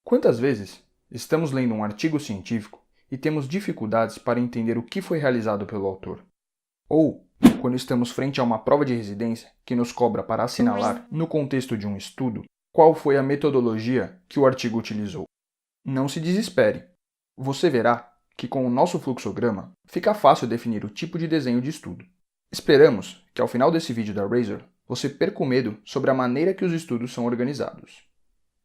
Quantas vezes estamos lendo um artigo científico e temos dificuldades para entender o que foi realizado pelo autor? Ou quando estamos frente a uma prova de residência que nos cobra para assinalar, no contexto de um estudo, qual foi a metodologia que o artigo utilizou? Não se desespere. Você verá que com o nosso fluxograma fica fácil definir o tipo de desenho de estudo. Esperamos que ao final desse vídeo da Razor você perca o medo sobre a maneira que os estudos são organizados.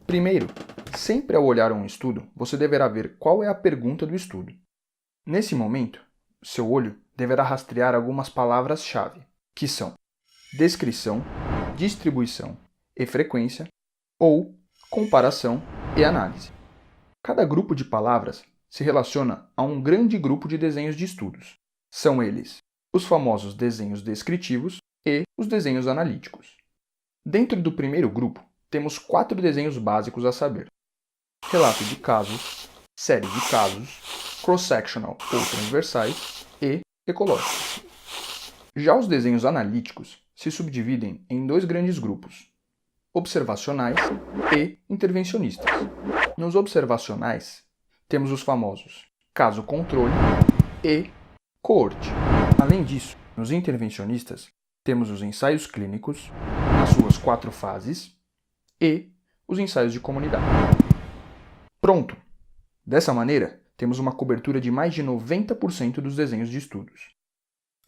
Primeiro, sempre ao olhar um estudo, você deverá ver qual é a pergunta do estudo. Nesse momento, seu olho deverá rastrear algumas palavras-chave, que são descrição, distribuição e frequência, ou comparação e análise. Cada grupo de palavras se relaciona a um grande grupo de desenhos de estudos. São eles os famosos desenhos descritivos e os desenhos analíticos. Dentro do primeiro grupo, temos 4 desenhos básicos a saber: relato de casos, série de casos, cross-sectional ou transversais e ecológicos. Já os desenhos analíticos se subdividem em 2 grandes grupos: observacionais e intervencionistas. Nos observacionais, temos os famosos caso-controle e coorte. Além disso, nos intervencionistas, temos os ensaios clínicos, nas suas 4 fases, e os ensaios de comunidade. Pronto! Dessa maneira, temos uma cobertura de mais de 90% dos desenhos de estudos.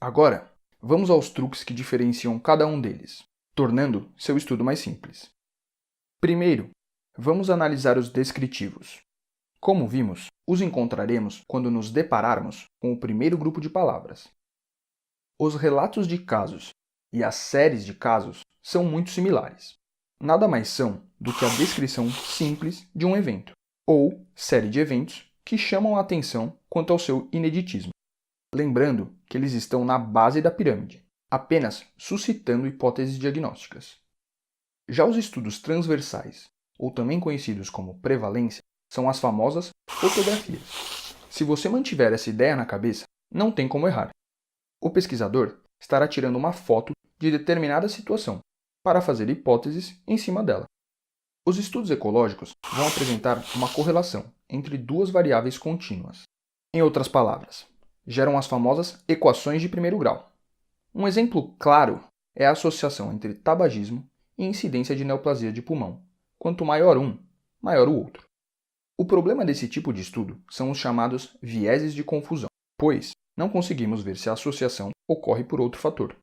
Agora, vamos aos truques que diferenciam cada um deles, tornando seu estudo mais simples. Primeiro, vamos analisar os descritivos. Como vimos, os encontraremos quando nos depararmos com o primeiro grupo de palavras. Os relatos de casos e as séries de casos são muito similares. Nada mais são do que a descrição simples de um evento, ou série de eventos que chamam a atenção quanto ao seu ineditismo. Lembrando que eles estão na base da pirâmide, apenas suscitando hipóteses diagnósticas. Já os estudos transversais, ou também conhecidos como prevalência, são as famosas fotografias. Se você mantiver essa ideia na cabeça, não tem como errar. O pesquisador estará tirando uma foto de determinada situação para fazer hipóteses em cima dela. Os estudos ecológicos vão apresentar uma correlação entre 2 variáveis contínuas. Em outras palavras, geram as famosas equações de primeiro grau. Um exemplo claro é a associação entre tabagismo e incidência de neoplasia de pulmão. Quanto maior um, maior o outro. O problema desse tipo de estudo são os chamados vieses de confusão, pois não conseguimos ver se a associação ocorre por outro fator.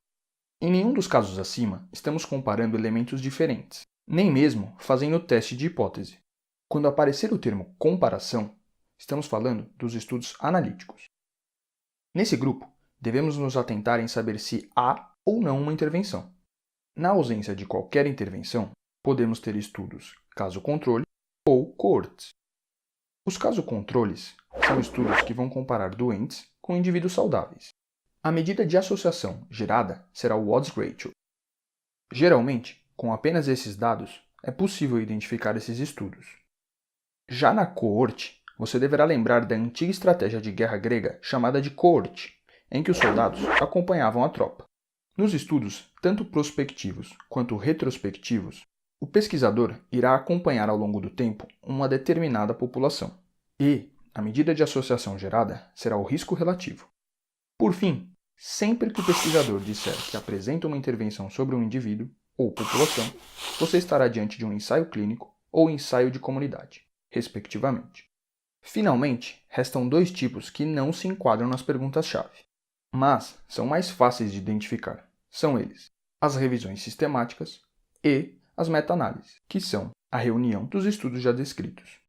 Em nenhum dos casos acima, estamos comparando elementos diferentes, nem mesmo fazendo teste de hipótese. Quando aparecer o termo comparação, estamos falando dos estudos analíticos. Nesse grupo, devemos nos atentar em saber se há ou não uma intervenção. Na ausência de qualquer intervenção, podemos ter estudos caso-controle ou coortes. Os caso-controles são estudos que vão comparar doentes com indivíduos saudáveis. A medida de associação gerada será o odds ratio. Geralmente, com apenas esses dados, é possível identificar esses estudos. Já na coorte, você deverá lembrar da antiga estratégia de guerra grega chamada de coorte, em que os soldados acompanhavam a tropa. Nos estudos, tanto prospectivos quanto retrospectivos, o pesquisador irá acompanhar ao longo do tempo uma determinada população, e a medida de associação gerada será o risco relativo. Por fim, sempre que o pesquisador disser que apresenta uma intervenção sobre um indivíduo ou população, você estará diante de um ensaio clínico ou ensaio de comunidade, respectivamente. Finalmente, restam 2 tipos que não se enquadram nas perguntas-chave, mas são mais fáceis de identificar. São eles: as revisões sistemáticas e as meta-análises, que são a reunião dos estudos já descritos.